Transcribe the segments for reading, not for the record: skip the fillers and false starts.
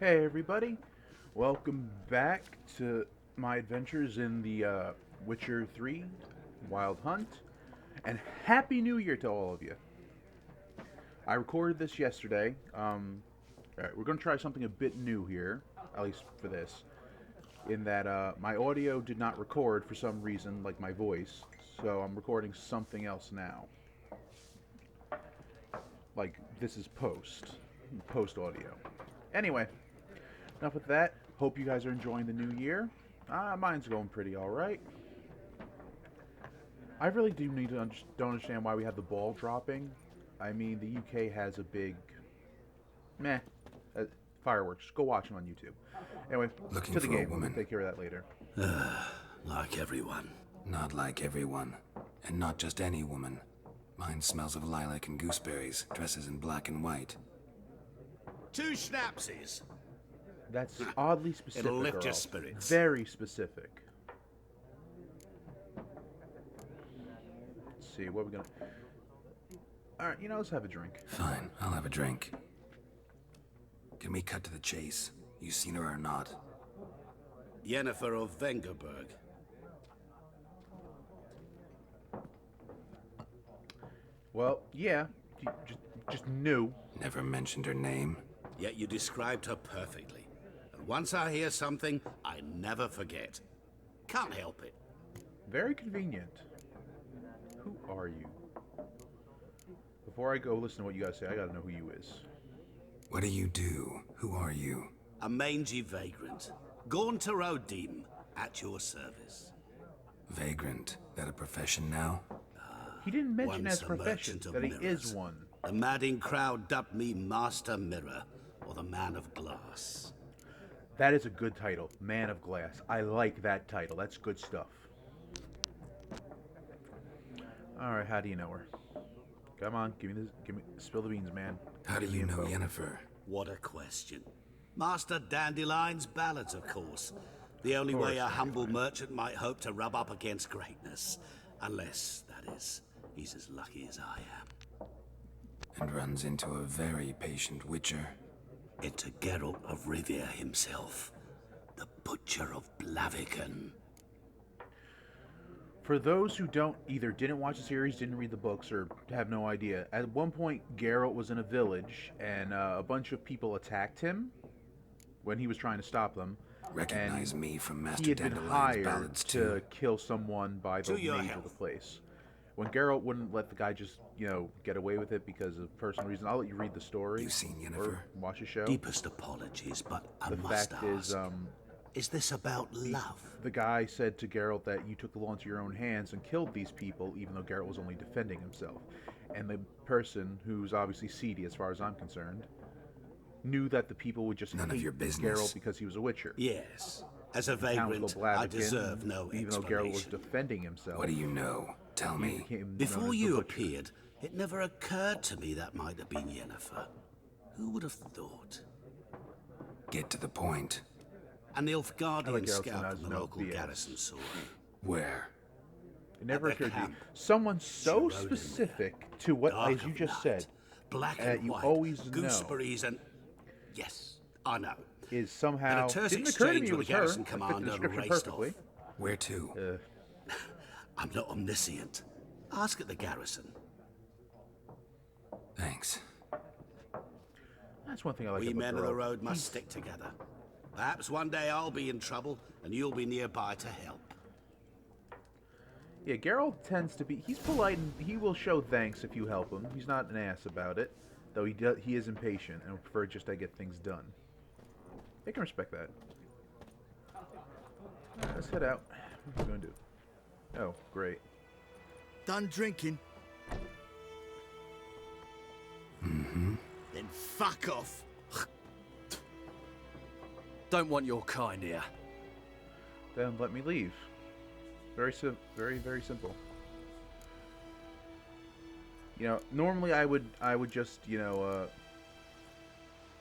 Hey everybody, welcome back to my adventures in the Witcher 3 Wild Hunt, and Happy New Year to all of you. I recorded this yesterday. Alright, we're going to try something a bit new here, at least for this, in that my audio did not record for some reason, like my voice, so I'm recording something else now. Like, this is post audio. Anyway, enough with that. Hope you guys are enjoying the new year. Mine's going pretty alright. I really do need to don't understand why we have the ball dropping. I mean, the UK has a big meh fireworks. Go watch them on YouTube. Anyway, Looking to the for a game. woman. We'll take care of that later. Like everyone. Not like everyone. And not just any woman. Mine smells of lilac and gooseberries, dresses in black and white. 2 schnapsies. That's oddly specific. It'll lift Earl. your spirits. Very specific. Let's see, what are we gonna... Alright, let's have a drink. Fine, I'll have a drink. Can we cut to the chase? You seen her or not? Yennefer of Vengerberg. Well, yeah, just new. Never mentioned her name. Yet you described her perfectly. And once I hear something, I never forget. Can't help it. Very convenient. Who are you? Before I go listen to what you guys say, I gotta know who you is. What do you do? Who are you? A mangy vagrant. Gone to Rodim, at your service. Vagrant. That a profession now? He didn't mention Once as a profession merchant of that he mirrors. is one. The madding crowd dubbed me Master Mirror, or the Man of Glass. That is a good title, Man of Glass. I like that title. That's good stuff. All right, how do you know her? Come on, give me, spill the beans, man. How do Give me you know info. Yennefer? What a question. Master Dandelion's ballads, of course. The only way a course, humble merchant might hope to rub up against greatness. Unless, that is, he's as lucky as I am. And runs into a very patient witcher. Into Geralt of Rivia himself. The Butcher of Blaviken. For those who didn't watch the series, didn't read the books, or have no idea, at one point Geralt was in a village and a bunch of people attacked him when he was trying to stop them. Recognize and me from he Master had been Dandelion's hired ballads to too. kill someone by the To your mage of health. the place. When Geralt wouldn't let the guy just, get away with it because of personal reasons, I'll let you read the story. You seen or Yennefer? watch the show. Deepest apologies, but I The must fact ask. is, Is this about love? the guy said to Geralt that you took the law into your own hands and killed these people, even though Geralt was only defending himself. And the person, who's obviously seedy as far as I'm concerned, knew that the people would just None of hate your business. Geralt because he was a witcher. Yes. As a The town vagrant, was I Blaviken, deserve no even though Geralt was explanation. defending himself. What do you know? Tell he me. became known Before as the you Butcher. appeared, it never occurred to me that might have been Yennefer. Who would have thought? Get to the point. An I Nilfgaardian like Geralt scout has from the no local BS. garrison saw her. Where? It never At the occurred to you. camp. Someone so She rode in there. specific to what, Dark as you of just night, said, black that and you white, always know. gooseberries and... Yes, I know. is somehow... And a terse didn't occur to me exchange it with was the her. garrison It fit the commander description raced perfectly. off. Where to? I'm not omniscient. Ask at the garrison. Thanks. That's one thing I like We about men of the Geralt. road must stick together. Perhaps one day I'll be in trouble, and you'll be nearby to help. Yeah, Geralt tends to be... He's polite and he will show thanks if you help him. He's not an ass about it, though he is impatient and would prefer just to get things done. They can respect that. Alright, let's head out. What are we going to do? Oh, great. Done drinking? Mm-hmm. Then fuck off. Don't want your kind here. Then let me leave. Very simple. Normally I would just,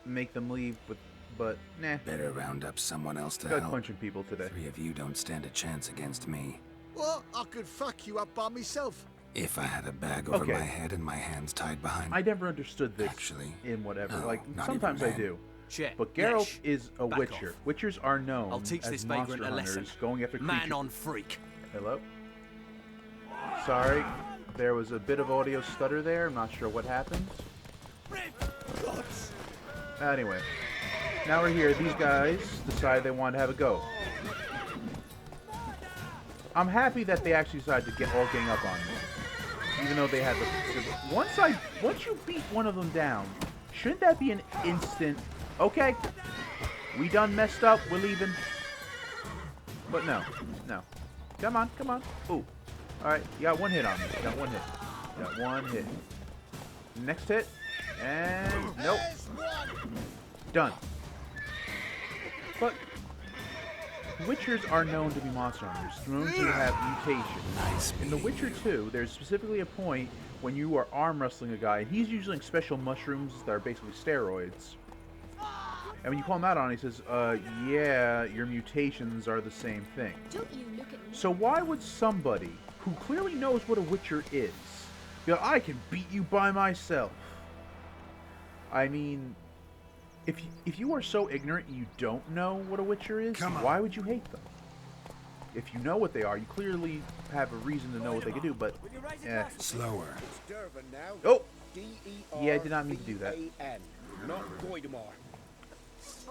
make them leave, but nah. Better round up someone else to Got help. punching people today. 3 of you don't stand a chance against me. What? I could fuck you up by myself. If I had a bag over Okay. my head and my hands tied behind... I never understood this Actually, in whatever. no, like not sometimes I even do. Check. But Geralt Nesh. is a Back Witcher. off. Witchers are known I'll teach as this monster vagrant a lesson. hunters going after creatures. Man on freak. Hello? Sorry, there was a bit of audio stutter there. I'm not sure what happened. Anyway, now we're here. These guys decided they wanted to have a go. I'm happy that they actually decided to all gang up on me, even though they had the. Once you beat one of them down, shouldn't that be an instant? Okay, we done messed up. We're leaving. But no. Come on. Ooh. Alright, you got one hit on me. Got one hit. Next hit. And nope. Done. But Witchers are known to be monster hunters, known to have mutations. Nice. In The Witcher 2, there's specifically a point when you are arm wrestling a guy, and he's using special mushrooms that are basically steroids. And when you call him out on it, he says, yeah, your mutations are the same thing. Don't you look at me. So why would somebody who clearly knows what a Witcher is be like, I can beat you by myself? I mean, if you are so ignorant you don't know what a Witcher is, why would you hate them? If you know what they are, you clearly have a reason to know what they can do, but... Slower. Oh! Yeah, I did not mean to do that.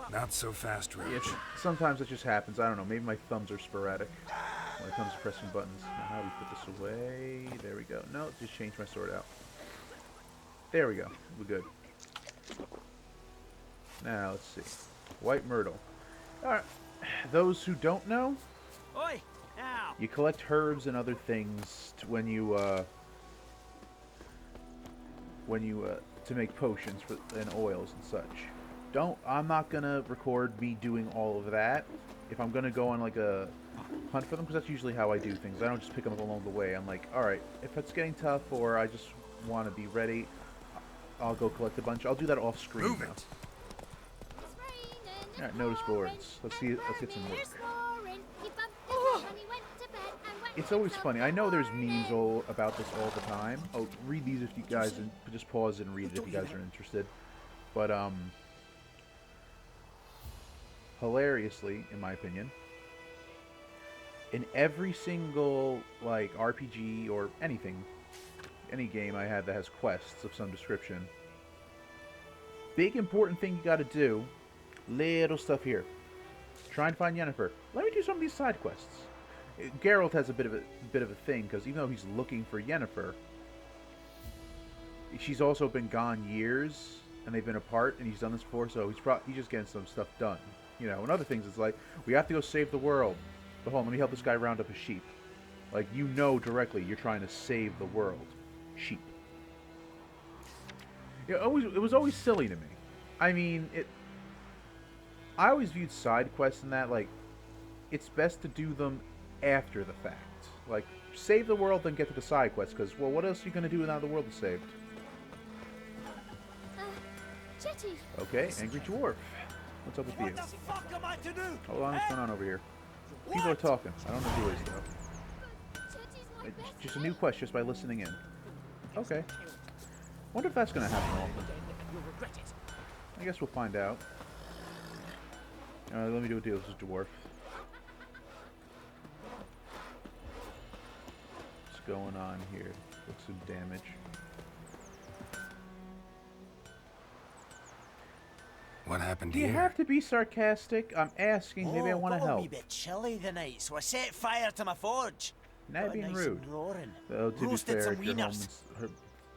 Not so fast, Roach. Yes, sometimes it just happens. I don't know. Maybe my thumbs are sporadic when it comes to pressing buttons. Now, how do we put this away? There we go. No, just change my sword out. There we go. We're good. Now, let's see. White Myrtle. Alright. Those who don't know, Oi! Ow! you collect herbs and other things when you to make potions and oils and such. I'm not gonna record me doing all of that. If I'm gonna go on like a hunt for them, because that's usually how I do things. I don't just pick them up along the way. I'm like, alright, if it's getting tough or I just want to be ready, I'll go collect a bunch. I'll do that off screen Move now. it. Alright, notice boards. Let's get some work. It's always funny. I know there's memes all about this all the time. I'll read these if you guys just pause and read it if you guys are interested. But hilariously, in my opinion, in every single like RPG or anything, any game I had that has quests of some description, big important thing you got to do, little stuff here. Try and find Yennefer. Let me do some of these side quests. Geralt has a bit of a thing because even though he's looking for Yennefer, she's also been gone years and they've been apart, and he's done this before, so he's just getting some stuff done. You know, and other things, it's like, we have to go save the world. But hold on, let me help this guy round up his sheep. Like, you know directly you're trying to save the world. Sheep. It was always silly to me. I mean, I always viewed side quests in that, like, it's best to do them after the fact. Like, save the world, then get to the side quests, because, well, what else are you going to do now the world is saved? Jetty. Okay, Angry Dwarf. What's up with you? What the fuck am I to do? Hold on, what's going on over here? People are talking. I don't know who is, though. Jetty's my It's best just a new quest just by listening in. Okay. Wonder if that's going to happen often. You'll regret it. I guess we'll find out. Let me do a deal. This is Dwarf. What's going on here? What's some damage? What happened Do you here? have to be sarcastic? I'm asking. Maybe I want to got a help. wee bit chilly the night, so I set fire to my forge. Now Got it being nice rude. and roaring. Though, to be Roasted fair, some if your home wieners. is,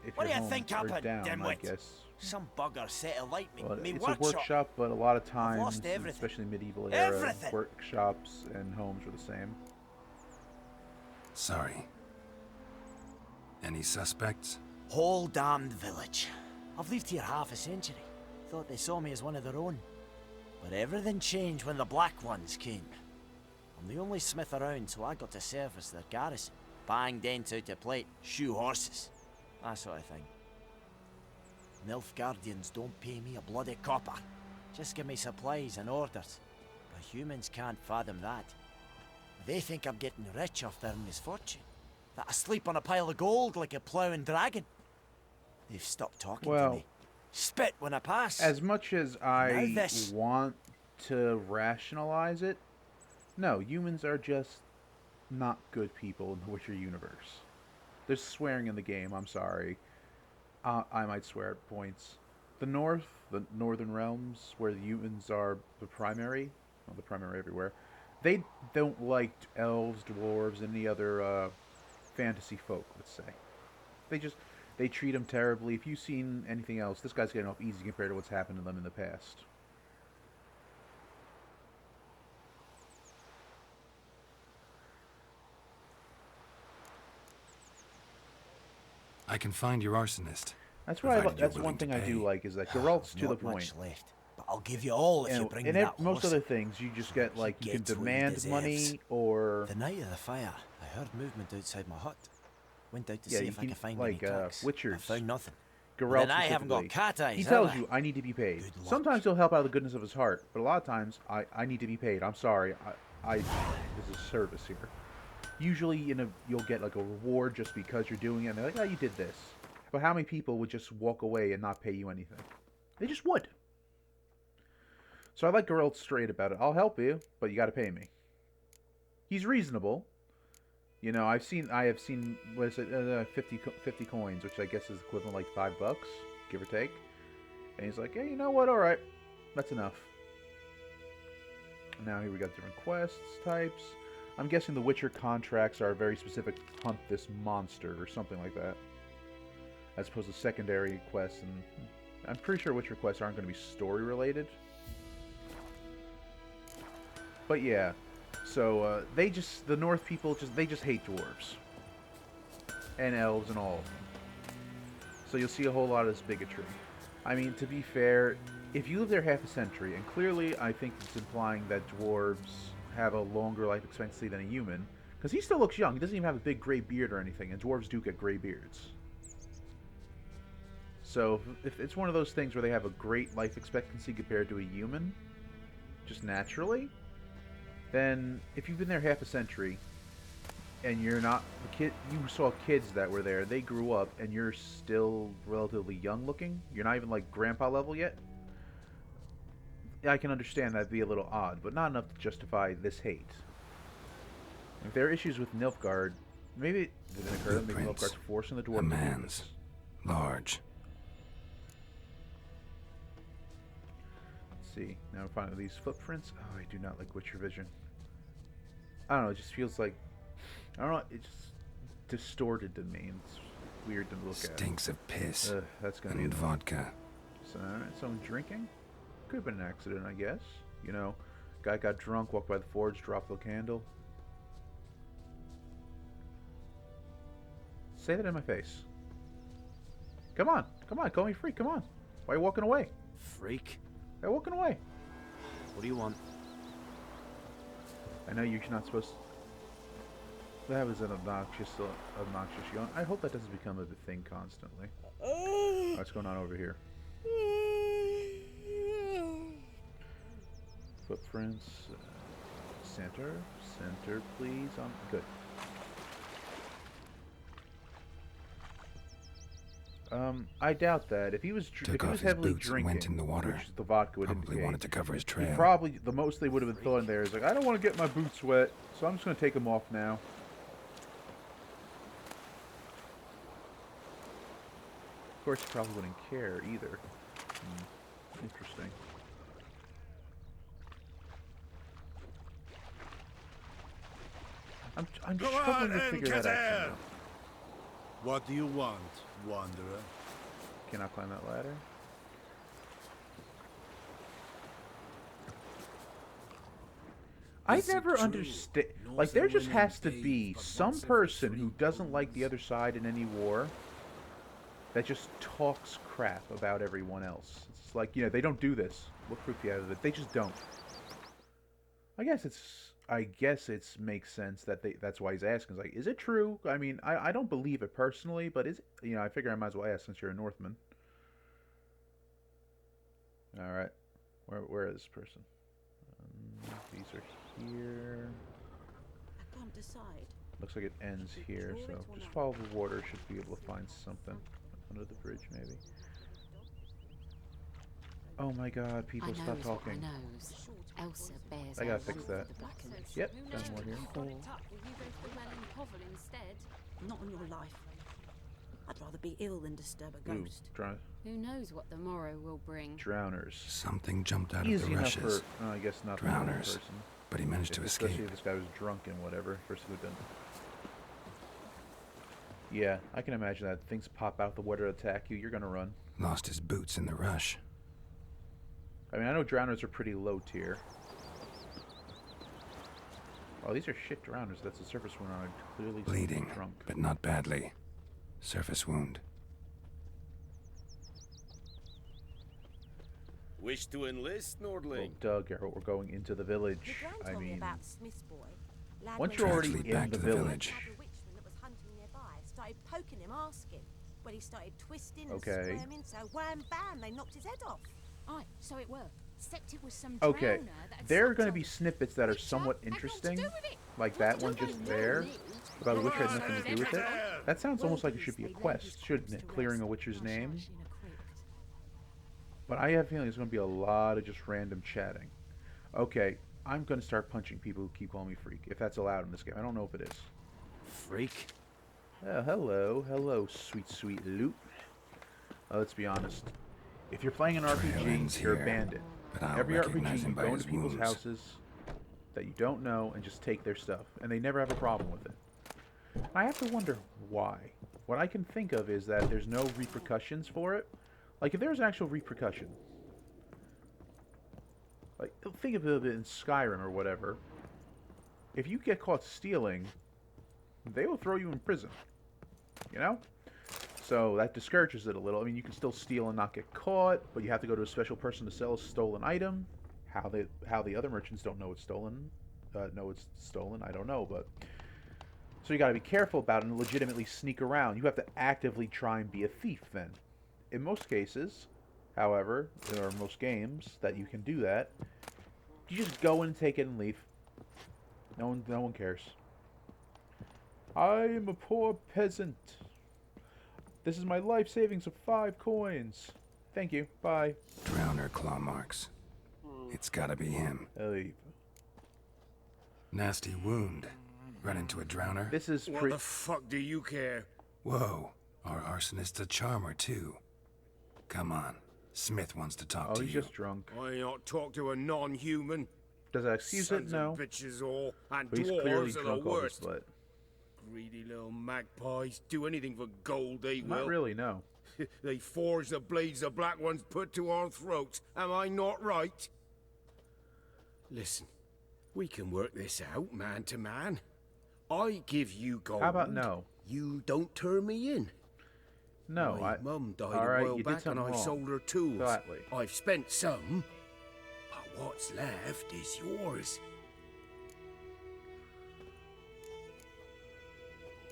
if What your do you home think are happened, down, I dimwit? guess. Some bugger set alight me. Well, me it's a workshop. workshop, but a lot of times, lost everything. especially medieval era, Everything. workshops and homes were the same. Sorry. Any suspects? Whole damned village. I've lived here half a century. Thought they saw me as one of their own. But everything changed when the Black Ones came. I'm the only smith around, so I got to serve as their garrison. Bang dents out of plate, shoe horses. That sort of thing. Nilfgaardians don't pay me a bloody copper. Just give me supplies and orders. But humans can't fathom that. They think I'm getting rich off their misfortune. That I sleep on a pile of gold like a ploughing dragon. They've stopped talking to Well, me. Spit when I pass. As much as I Now this. want to rationalize it, no, humans are just not good people in the Witcher universe. There's swearing in the game, I'm sorry. I might swear at points. The northern realms, where the humans are the primary, well, the primary everywhere, they don't like elves, dwarves, and any other fantasy folk, let's say. They treat them terribly. If you've seen anything else, this guy's getting off easy compared to what's happened to them in the past. I can find your arsonist. That's what Provided you're that's one willing to thing I do pay. like is that Geralt's to the Not much point. left, but I'll give you all if you bring me that Most horse. other things, you just get like you can gets what he demand deserves. money or The night of the fire, I heard movement outside my hut. Went out to Yeah, see you if I can- could find like, any tracks. I Witchers. found nothing. Geralt Then I haven't got specifically. cat eyes. He have tells I? you, I need to be paid. Good luck. Sometimes he'll help out of the goodness of his heart, but a lot of times, I need to be paid. I'm sorry. There's a service here. Usually, you'll get like a reward just because you're doing it, and they're like, oh, you did this. But how many people would just walk away and not pay you anything? They just would. So I like Geralt straight about it. I'll help you, but you got to pay me. He's reasonable. You know, I have seen, what is it, 50 coins, which I guess is equivalent like $5, give or take. And he's like, hey, you know what, alright, that's enough. Now here we got different quests types. I'm guessing the Witcher contracts are very specific, hunt this monster or something like that. As opposed to secondary quests, and I'm pretty sure Witcher quests aren't going to be story related. But yeah. So, the North people, they just hate dwarves. And elves and all of them. So you'll see a whole lot of this bigotry. I mean, to be fair, if you live there half a century, and clearly I think it's implying that dwarves have a longer life expectancy than a human, because he still looks young, he doesn't even have a big gray beard or anything, and dwarves do get gray beards. So, if it's one of those things where they have a great life expectancy compared to a human, just naturally, then if you've been there half a century and you're not you saw kids that were there, they grew up and you're still relatively young looking, you're not even like grandpa level yet, I can understand that'd be a little odd, but not enough to justify this hate. If there are issues with Nilfgaard, maybe it didn't occur to maybe Nilfgaard's forcing the dwarf A to do man's. this. Large. Let's see. Now finally these footprints. Oh, I do not like Witcher Vision. I don't know, it just feels like, I don't know, it's just distorted to me. It's weird to look Stinks of piss. at. That's gonna be And annoying. vodka. So, someone drinking? Could have been an accident, I guess. You know, guy got drunk, walked by the forge, dropped the candle. Say that in my face. Come on, call me freak, come on. Why are you walking away? Freak. Why are you walking away? What do you want? I know you're not supposed to... That was an obnoxious yawn. I hope that doesn't become a thing constantly. What's going on over here? Footprints. Center, please. Good. I doubt that. If he was Took off his heavily boots and drinking, went in the water. which the vodka would Probably indicate, wanted to cover his he trail. probably the most they would have been throwing there is like, I don't want to get my boots wet, so I'm just going to take them off now. Of course, he probably wouldn't care either. Interesting. I'm Go struggling on to in, figure that out. Kater. somehow. What do you want, wanderer? Can I climb that ladder? I Is it never true? understand. Northern Like, there just women has to paid be for some lots of person free who doesn't like the booze. other side in any war that just talks crap about everyone else. It's like, they don't do this. What proof do you have of it? They just don't. I guess it's makes sense that that's why he's asking. It's like, is it true? I mean, I don't believe it personally, but is it, I figure I might as well ask since you're a Northman. All right, where is this person? These are here. I can't decide. Looks like it ends here, so just follow the water. Should be able to find something under the bridge, maybe. Oh my god, I people know stop what I talking. knows. Elsa bears I gotta our fix love that. for the Blackens. Yep, Who done knows? more here. You got it up. Will you go for the well in Hovel instead? Not on your life. I'd rather be ill than disturb a Ooh, ghost. Who knows what the morrow will bring? drowners. Something jumped out of Easy the enough rushes, for, I guess not for one Drowners. person. but he managed to Especially escape. if this guy was drunk and whatever. Person who didn't. Yeah, I can imagine that. Things pop out the water to attack you, you're gonna run. Lost his boots in the rush. I mean, I know drowners are pretty low tier. Oh, these are shit drowners. That's a surface wound on a clearly Bleeding, drunk. but not badly. Surface wound. Wish to enlist, Well, Nordling? Doug, we're going into the village. Your gran I told me mean, about the Smith's boy. Lad once went you're to already Tragically in back the to the village, Had a witchman that was hunting nearby. Started poking him, asking. Well, he started twisting Okay. and squirming, so wham bam, they knocked his head off. Aye, so it were. Except it was some okay, drowner that had there are sucked going to on be it. snippets that are Which, somewhat had naught to interesting, do with it. like that one just there, about a witch had nothing to do with it. That sounds almost like it should be a quest, shouldn't it? Clearing a witcher's name. But I have a feeling it's going to be a lot of just random chatting. Okay, I'm going to start punching people who keep calling me freak, if that's allowed in this game. I don't know if it is. Freak. Hello, sweet loot. Let's be honest. If you're playing an Trail RPG, ends you're a here, bandit. but I'll Every recognize RPG, him you by go his into people's wounds. houses that you don't know and just take their stuff, and they never have a problem with it. I have to wonder why. What I can think of is that there's no repercussions for it. Like, if there's an actual repercussion, like, think of it in Skyrim or whatever. If you get caught stealing, they will throw you in prison. You know? So that discourages it a little. I mean, you can still steal and not get caught, but you have to go to a special person to sell a stolen item. How the other merchants don't know it's stolen, I don't know, but so you got to be careful about it and legitimately sneak around. You have to actively try and be a thief then. In most cases, however, there are most games that you can do that. You just go in and take it and leave. No one cares. I am a poor peasant. This is my life savings of 5 coins. Thank you. Bye. Drowner claw marks. It's gotta be him. Hey, Nasty wound. Run into a drowner. this is What the fuck do you care? Whoa, our arsonist's a charmer too. Come on, Smith wants to talk Oh, to he's you. just drunk. I not talk to a non-human. Does that excuse it? Sons No. of bitches all, and But he's clearly dwarves are the drunk off his worst. butt. Greedy little magpies. Do anything for gold, they will. Not really, no. They forge the blades the black ones put to our throats. Am I not right? Listen, we can work this out man to man. I give you gold. How about no? You don't turn me in. No, My mum died all a right, while you did back and something I wrong. sold her tools. Gladly. I've spent some, but what's left is yours.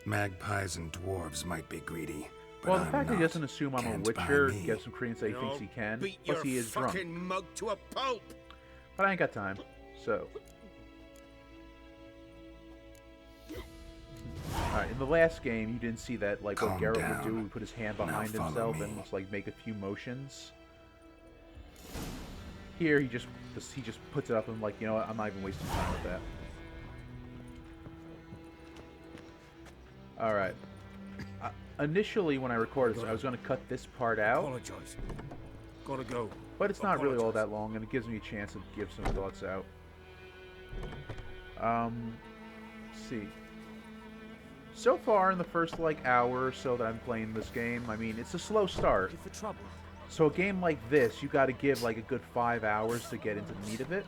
Magpies and dwarves might be greedy, but Well, the I'm fact that he not. doesn't assume I'm a Can't buy witcher me. gives some credence that he thinks he can. Beat Plus, your he is drunk. fucking mug to a pulp. But I ain't got time. So. Alright, in the last game, you didn't see that, like, what Calm Geralt would down. do. He put his hand Now behind follow himself and me. just, like, make a few motions. Here, he just puts it up and, like, you know what, I'm not even wasting time with that. Alright. Initially, when I recorded this, I was going to cut this part out. Apologize. Gotta go. But it's not really all Apologize. that long, and it gives me a chance to give some thoughts out. Let's see. So far, in the first, like, hour or so that I'm playing this game, I mean, it's a slow start. For trouble. So a game like this, you gotta give, like, a good 5 hours to get into the meat of it.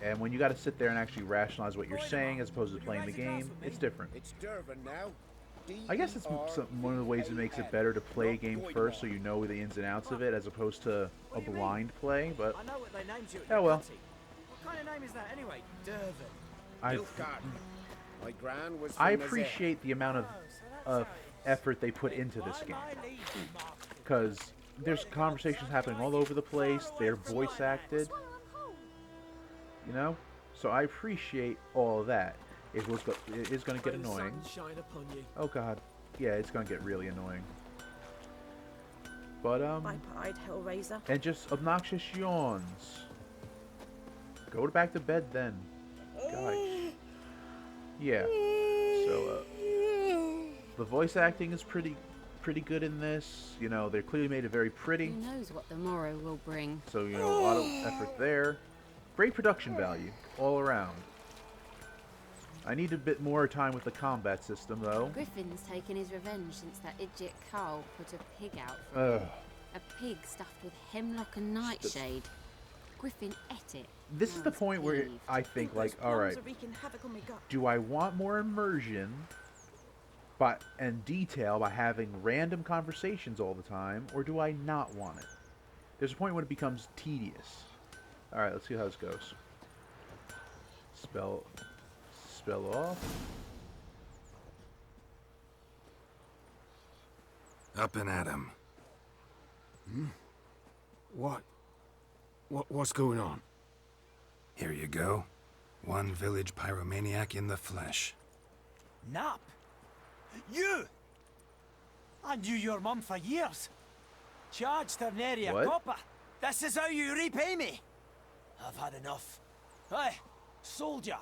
And when you gotta sit there and actually rationalize what you're saying as opposed to playing the game, it's different. It's Dervin now. I guess it's one of the ways that makes it better to play a game first so you know the ins and outs of it as opposed to a blind play, but I know what they named you. at Oh, your well. party. What kind of name is that anyway? Dervin. I My gran was I from the appreciate the amount of effort they put into this game. Because there's conversations happening all over the place, they're voice acted, you know? So I appreciate all of that. It is going to get annoying. Oh god. Yeah, it's going to get really annoying. But, Biped Hellraiser. and just obnoxious yawns. Go back to bed then. Gosh. Yeah. So, the voice acting is pretty good in this. You know, they clearly made it very pretty. Who knows what the morrow will bring? So, you know, a lot of effort there. Great production value all around. I need a bit more time with the combat system, though. Griffin's taken his revenge since that idiot Carl put a pig out for him. A pig stuffed with hemlock and nightshade. Griffin ate it. This is the point where I think, like, alright, do I want more immersion and detail by having random conversations all the time, or do I not want it? There's a point when it becomes tedious. Alright, let's see how this goes. Spell off. Up and at 'em. What's going on? Here you go. One village pyromaniac in the flesh. Nap? You! I knew your mum for years. Charged her nary a What? copper. This is how you repay me. I've had enough. Hey, soldier.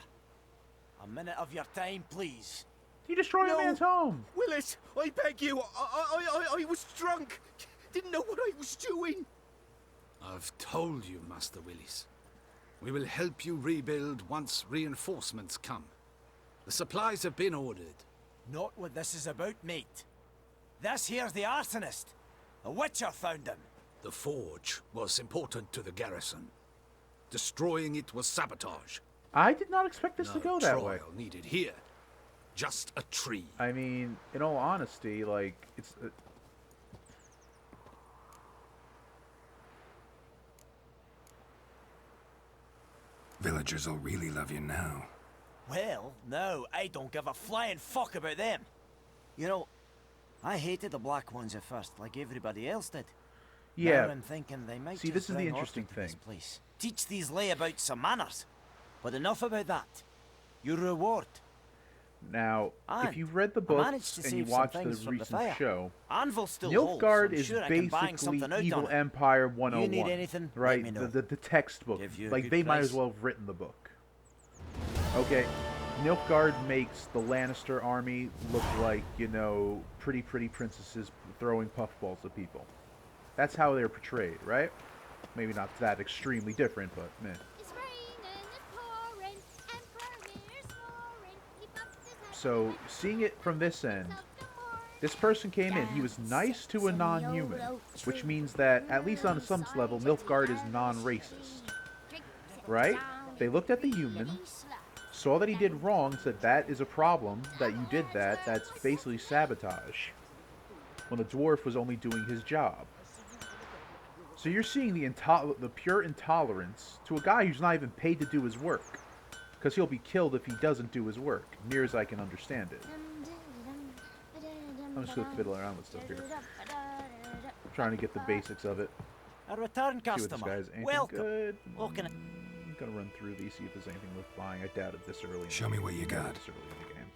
A minute of your time, please. You destroy a man's home! Willis, I beg you. I was drunk. Didn't know what I was doing. I've told you, Master Willis. We will help you rebuild once reinforcements come. The supplies have been ordered. Not what this is about, mate. This here's the arsonist. A witcher found him. The forge was important to the garrison. Destroying it was sabotage. I did not expect this to No go that way. trial needed here. Just a tree. I mean, in all honesty, like, it's... Villagers will really love you now. Well, no, I don't give a flying fuck about them. You know, I hated the black ones at first, like everybody else did. Yeah. Now I'm thinking they might See, just this is the bring interesting order to this thing. place. Teach these layabouts some manners. But enough about that. Your reward. Now, if And you've read the I books managed to and you save some watched the things from the recent fire. show, Anvil still holds, so Nilfgaard I'm is sure I can bang basically something out Evil on it. Empire 101. You need anything, let right? me know. The textbook. Give you a Like, good they might price. as well have written the book. Okay, Nilfgaard makes the Lannister army look like, you know, pretty princesses throwing puffballs at people. That's how they're portrayed, right? Maybe not that extremely different, but meh. It's raining and pouring, Emperor is roaring. Keep up this So, seeing it from this end, this person came in. He was nice to a non-human, which means that, at least on some level, Nilfgaard is non-racist. Right? They looked at the human, saw that he did wrong, said that is a problem, that you did that, that's basically sabotage. When the dwarf was only doing his job. So you're seeing the pure intolerance to a guy who's not even paid to do his work. Because he'll be killed if he doesn't do his work, near as I can understand it. I'm just going to fiddle around with stuff here. I'm trying to get the basics of it. A return See what this customer. guy's anything Welcome. good. What can I... I'm going to run through these, see if there's anything worth buying. I doubt it this early. Show me what you got. This early in the game.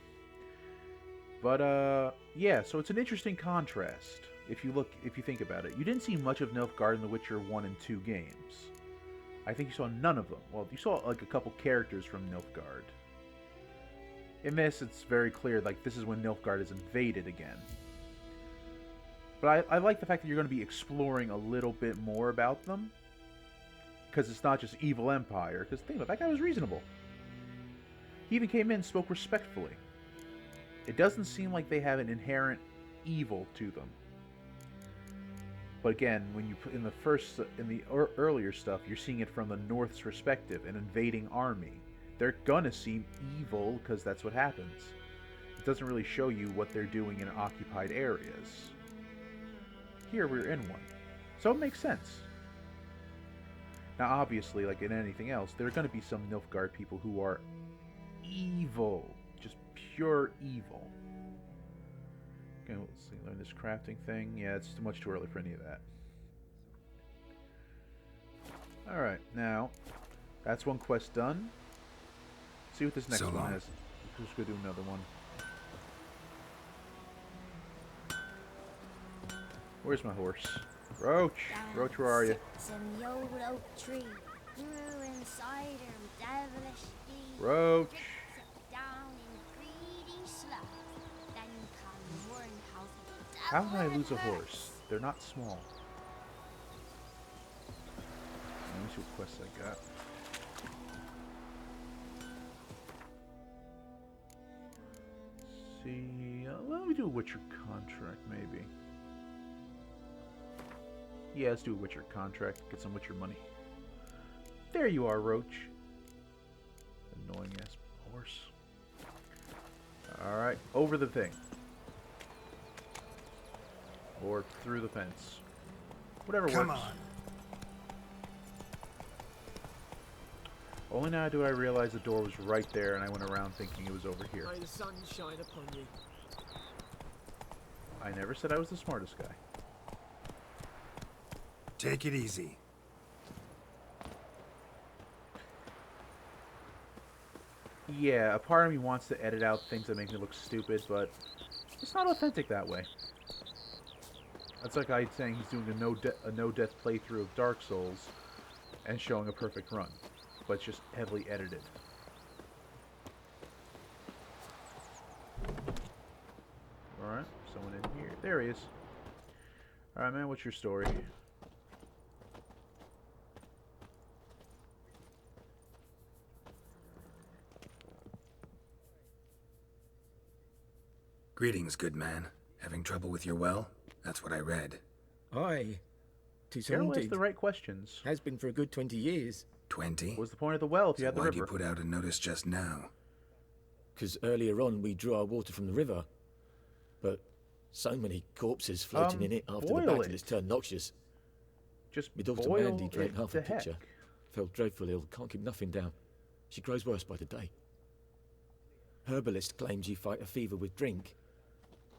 But, yeah, so it's an interesting contrast. If you think about it. You didn't see much of Nilfgaard in the Witcher 1 and 2 games. I think you saw none of them. Well, you saw, like, a couple characters from Nilfgaard. In this, it's very clear, like, this is when Nilfgaard is invaded again. But I like the fact that you're going to be exploring a little bit more about them. Because it's not just evil empire. Because think about it, that guy was reasonable. He even came in and spoke respectfully. It doesn't seem like they have an inherent evil to them. But again, when you put in the earlier stuff, you're seeing it from the North's perspective, an invading army. They're gonna seem evil because that's what happens. It doesn't really show you what they're doing in occupied areas. Here we're in one, so it makes sense. Now, obviously, like in anything else, there are gonna be some Nilfgaard people who are evil, just pure evil. Okay, let's see, learn this crafting thing. Yeah, it's much too early for any of that. Alright, now, that's one quest done. Let's see what this next So one long. has. Let's just go do another one. Where's my horse? Roach. Roach, where are you? Sits in the old oak tree, grew inside her devilish deed. Roach. Sit down in greedy sloth, then come one house. How did I lose a horse? They're not small. Let me see what quests I got. See, let me do a Witcher contract, maybe. Yeah, let's do a Witcher contract. Get some Witcher money. There you are, Roach. Annoying ass horse. Alright, over the thing. Or through the fence. Whatever Come works. on. Only now do I realize the door was right there and I went around thinking it was over here. May the sun shine upon you. I never said I was the smartest guy. Take it easy. Yeah, a part of me wants to edit out things that make me look stupid, but it's not authentic that way. That's like I saying he's doing a no-death playthrough of Dark Souls and showing a perfect run, but it's just heavily edited. Alright, someone in here. There he is. Alright, man, what's your story? Greetings, good man. Having trouble with your well? That's what I read. Aye. 'Tis Carol asked haunted. the right questions. Has been for a good 20 years. 20? What was the point of the well if you had the Why'd river? you put out a notice just now? 'Cause earlier on we drew our water from the river. But so many corpses floating in it after the boil battle it. it's turned noxious. Just My daughter boil Mandy drank it half to a pitcher. heck. Felt dreadful ill, can't keep nothing down. She grows worse by the day. Herbalist claims you fight a fever with drink.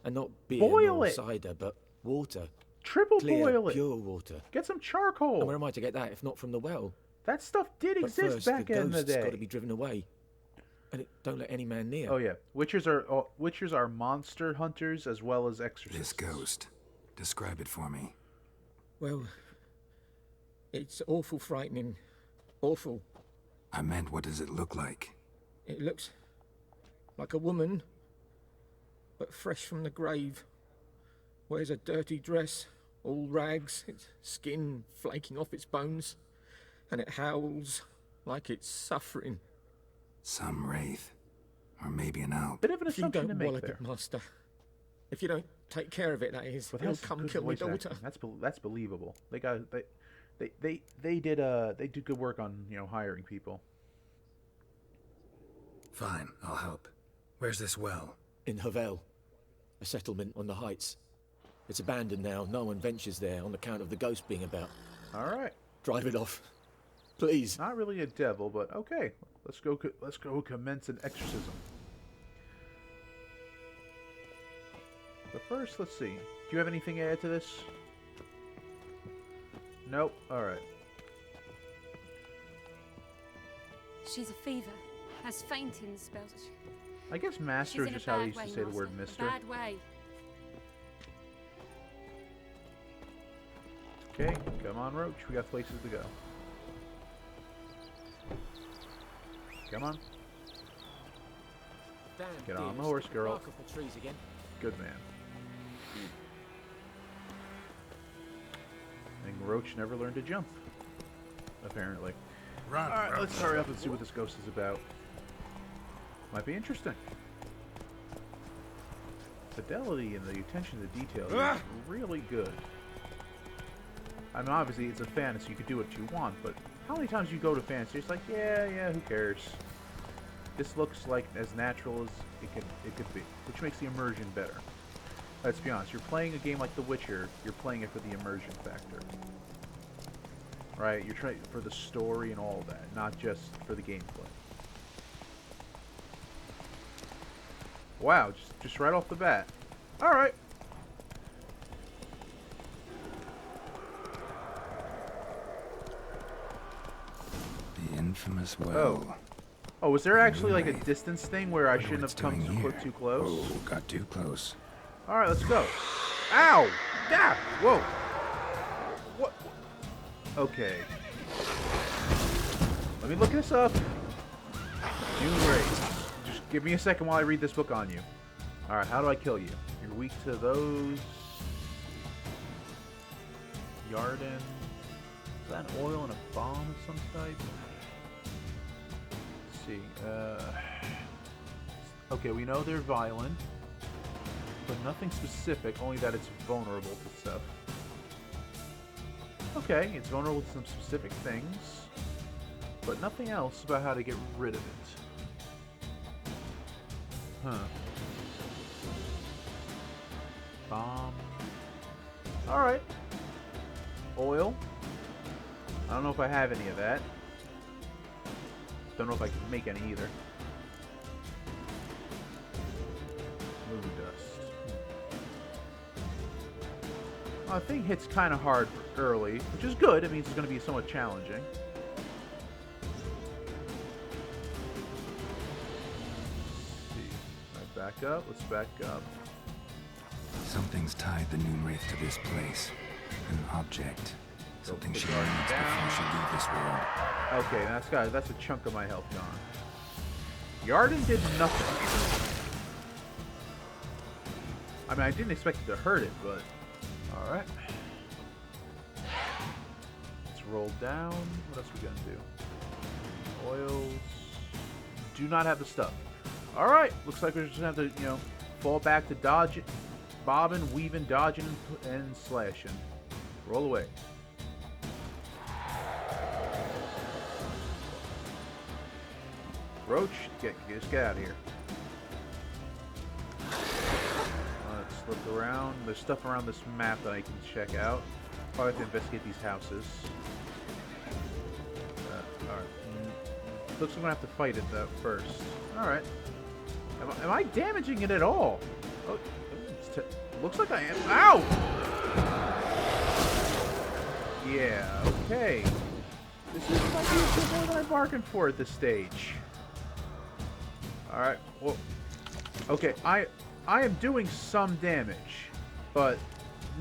And not beer Boil nor it. cider, but water. Triple Clear, boil it. pure water. Get some charcoal. And where am I to get that if not from the well? That stuff did But exist first, back the in the ghost's day. got to be driven away. And it don't let any man near. Oh yeah, witchers are monster hunters as well as exorcists. This ghost. Describe it for me. Well, it's awful frightening. Awful. I meant, what does it look like? It looks like a woman, but fresh from the grave. Wears a dirty dress, all rags, its skin flaking off its bones, and it howls like it's suffering. Some wraith. Or maybe an alp. Bit of an If you assumption to don't make wallop there. it, master. If you don't take care of it, that is, But he'll that's come good kill my voice daughter. acting. That's believable. They did good work on hiring people. Fine, I'll help. Where's this well? In Havel, a settlement on the heights. It's abandoned now. No one ventures there on account of the ghost being about. All right. Drive it off, please. Not really a devil, but okay. Let's go commence an exorcism. But first, let's see. Do you have anything to add to this? Nope. All right. She's a fever. Has fainting spells. I guess master She's is in a just how they bad used to way, say the word Master. mister. A bad way. Okay, come on, Roach. We got places to go. Come on. Damn, Get on dear, the horse, stop girl. bark off the trees again. Good man. I think Roach never learned to jump. Apparently. Run, Alright, run, let's hurry up and see what this ghost is about. Might be interesting. Fidelity and the attention to detail is really good. I mean, obviously it's a fantasy, you could do what you want, but how many times you go to fantasy, it's like, yeah, who cares? This looks like as natural as it could be, which makes the immersion better. Let's be honest, you're playing a game like The Witcher, you're playing it for the immersion factor. Right? You're trying for the story and all that, not just for the gameplay. Wow, just right off the bat. Alright. The infamous well. Oh, was there actually like a Wraith. distance thing where I Wonder shouldn't what have it's come doing here. too close? Oh, got too close. Alright, let's go. Ow! Ah! Whoa! Okay. Let me look this up. Dune Wraith. Just give me a second while I read this book on you. Alright, how do I kill you? You're weak to those. Yarden. Is that an oil and a bomb of some type? Let's see. Okay, we know they're violent. But nothing specific, only that it's vulnerable to stuff. Okay, it's vulnerable to some specific things. But nothing else about how to get rid of it. Huh. Bomb. Alright. Oil. I don't know if I have any of that. Don't know if I can make any either. Moon dust. Well, the thing hits kind of hard early, which is good. It means it's going to be somewhat challenging. Let's see. Right, back up. Let's back up. Something's tied the Noon Wraith to this place. An object. Something she needs before she leave this world. Okay, that's a chunk of my health gone. Yarden did nothing. I mean, I didn't expect it to hurt it, but alright. Let's roll down. What else we gonna do? Oils. Do not have the stuff. Alright, looks like we're just gonna have to, you know, fall back to dodge, bobbing, weaving, dodging, and slashing. Roll away. Roach, just get out of here. Let's look around. There's stuff around this map that I can check out. Probably have to investigate these houses. Alright. Looks like I'm gonna have to fight it though first. Alright. Am I damaging it at all? Oh, looks like I am. Ow! Yeah, okay. This is might be a bit more than I bargained for at this stage. Alright, well, okay, I am doing some damage, but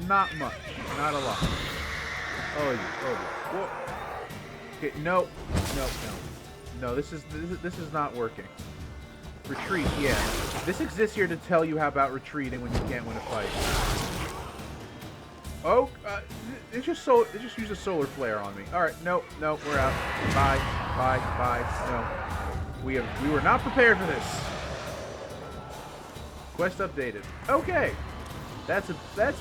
not much, not a lot. Oh, whoa. Okay, no, this is not working. Retreat, yeah. This exists here to tell you how about retreating when you can't win a fight. Oh, it just used a solar flare on me. All right, no, we're out. Bye. No. We were not prepared for this. Quest updated. Okay. That's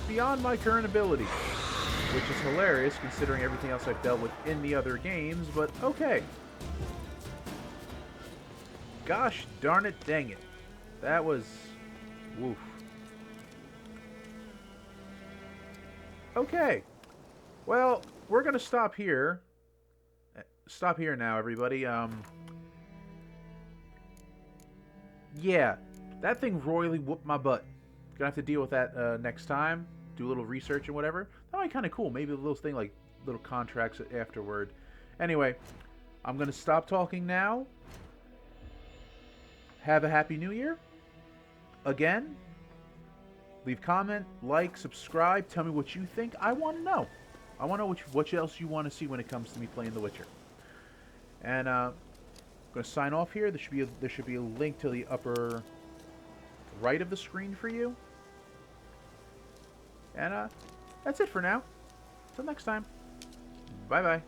beyond my current ability, which is hilarious considering everything else I've dealt with in the other games, but okay. Gosh darn it, dang it. That was woof. Okay. Well, we're going to stop here. Stop here now, everybody. Yeah, that thing royally whooped my butt. Gonna have to deal with that next time. Do a little research and whatever. That might be kind of cool. Maybe a little thing like little contracts afterward. Anyway, I'm gonna stop talking now. Have a happy new year. Again, leave comment, like, subscribe. Tell me what you think. I want to know. I want to know what else you want to see when it comes to me playing The Witcher. And I'm going to sign off here. There should be a link to the upper right of the screen for you. And that's it for now. Until next time. Bye-bye.